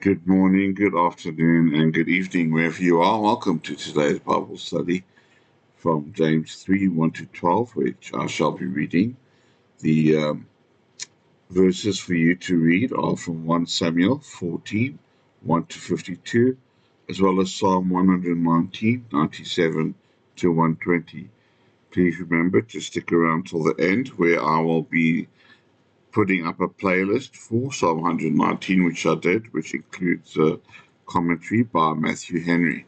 Good morning, good afternoon, and good evening, wherever you are. Welcome to today's Bible study from James 3 1 to 12, which I shall be reading. The verses for you to read are from 1 Samuel 14 1 to 52, as well as Psalm 119 97 to 120. Please remember to stick around till the end, where I will be putting up a playlist for Psalm 119, which I did, which includes a commentary by Matthew Henry.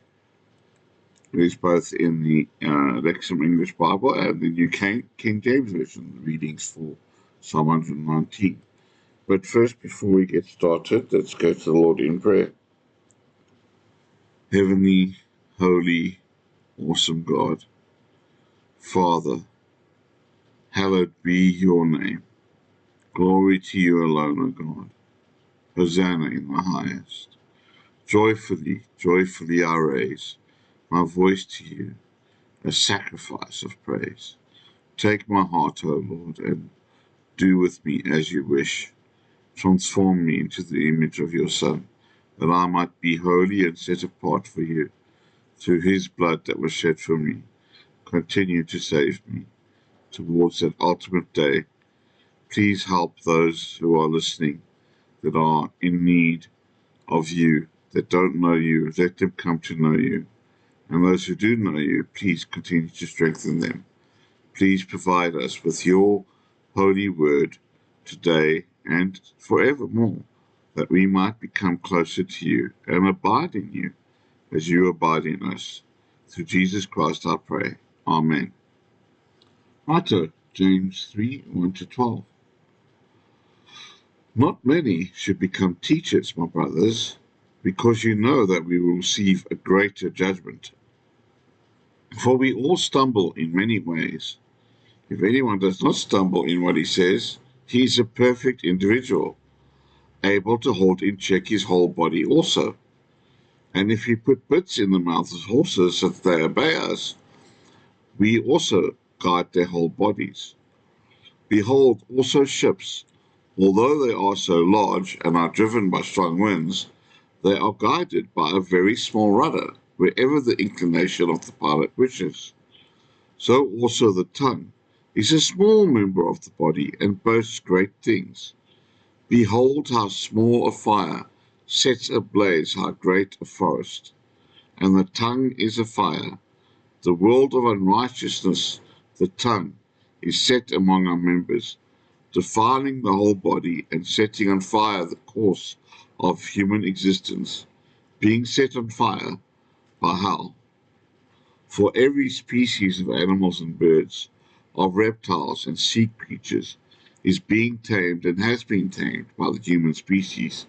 It is both in the Lexham English Bible and the New King James Version readings for Psalm 119. But first, before we get started, let's go to the Lord in prayer. Heavenly, holy, awesome God, Father, hallowed be your name. Glory to you alone, O God. Hosanna in the highest. Joyfully, joyfully I raise my voice to you, a sacrifice of praise. Take my heart, O Lord, and do with me as you wish. Transform me into the image of your Son, that I might be holy and set apart for you. Through his blood that was shed for me, continue to save me towards that ultimate day. Please help those who are listening that are in need of you, that don't know you. Let them come to know you. And those who do know you, please continue to strengthen them. Please provide us with your holy word today and forevermore, that we might become closer to you and abide in you as you abide in us. Through Jesus Christ I pray. Amen. Righto, James 3 1 to 12. Not many should become teachers, my brothers, because you know that we will receive a greater judgment. For we all stumble in many ways. If anyone does not stumble in what he says, he is a perfect individual, able to hold in check his whole body also. And if we put bits in the mouths of horses so that they obey us, we also guide their whole bodies. Behold, also ships, although they are so large and are driven by strong winds, they are guided by a very small rudder, wherever the inclination of the pilot wishes. So also the tongue is a small member of the body and boasts great things. Behold how small a fire sets ablaze how great a forest. And the tongue is a fire, the world of unrighteousness. The tongue is set among our members, defiling the whole body and setting on fire the course of human existence, being set on fire by hell. For every species of animals and birds, of reptiles and sea creatures, is being tamed and has been tamed by the human species,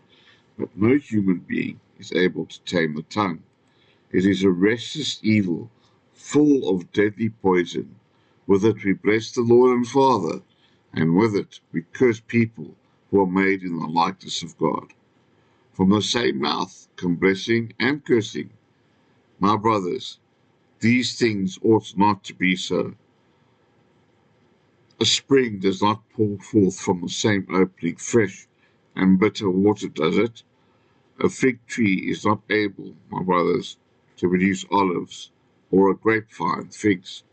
but no human being is able to tame the tongue. It is a restless evil, full of deadly poison. With it we bless the Lord and Father, and with it we curse people who are made in the likeness of God. From the same mouth come blessing and cursing. My brothers, these things ought not to be so. A spring does not pour forth from the same opening fresh and bitter water, does it? A fig tree is not able, my brothers, to produce olives, or a grapevine figs.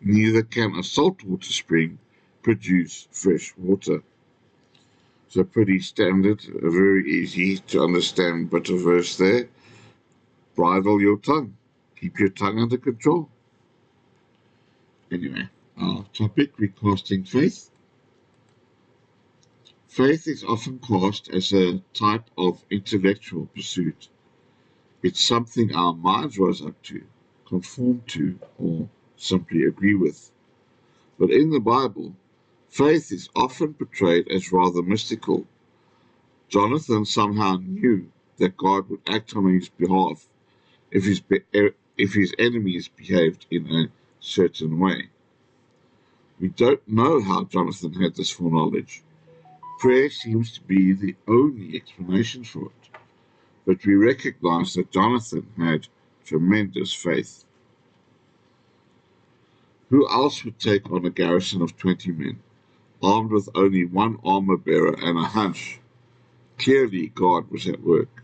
Neither can a saltwater spring produce fresh water. So pretty standard, very easy to understand bit of verse there. Bridle your tongue. Keep your tongue under control. Anyway, our topic, recasting faith. Faith is often cast as a type of intellectual pursuit. It's something our minds rise up to, conform to, or simply agree with. But in the Bible, faith is often portrayed as rather mystical. Jonathan somehow knew that God would act on his behalf if his enemies behaved in a certain way. We don't know how Jonathan had this foreknowledge. Prayer seems to be the only explanation for it. But we recognize that Jonathan had tremendous faith. Who else would take on a garrison of 20 men, armed with only one armor bearer and a hunch? Clearly, God was at work.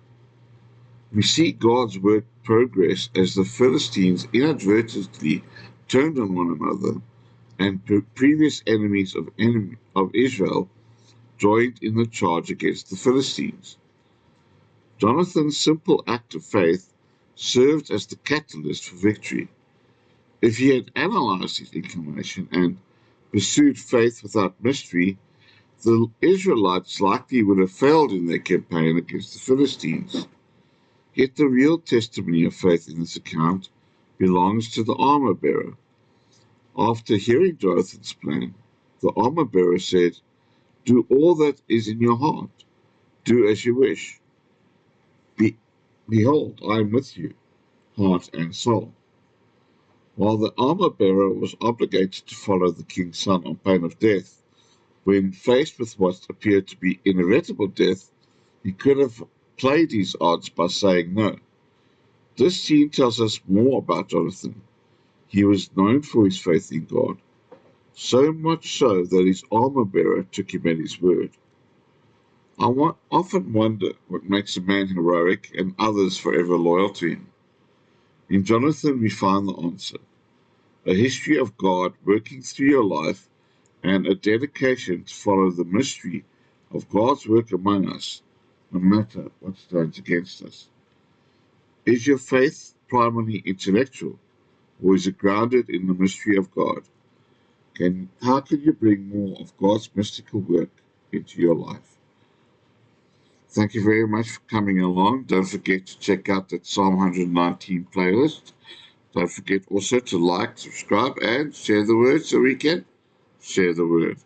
We see God's work progress as the Philistines inadvertently turned on one another, and previous enemies of Israel joined in the charge against the Philistines. Jonathan's simple act of faith served as the catalyst for victory. If he had analyzed his inclination and pursued faith without mystery, the Israelites likely would have failed in their campaign against the Philistines. Yet the real testimony of faith in this account belongs to the armor bearer. After hearing Jonathan's plan, the armor bearer said, "Do all that is in your heart. Do as you wish. Be, behold, I am with you, heart and soul." While the armor bearer was obligated to follow the king's son on pain of death, when faced with what appeared to be inevitable death, he could have played his odds by saying no. This scene tells us more about Jonathan. He was known for his faith in God, so much so that his armor bearer took him at his word. Often wonder what makes a man heroic and others forever loyal to him. In Jonathan, we find the answer: a history of God working through your life and a dedication to follow the mystery of God's work among us, no matter what stands against us. Is your faith primarily intellectual, or is it grounded in the mystery of God? How can you bring more of God's mystical work into your life? Thank you very much for coming along. Don't forget to check out that Psalm 119 playlist. Don't forget also to like, subscribe, and share the word so we can share the word.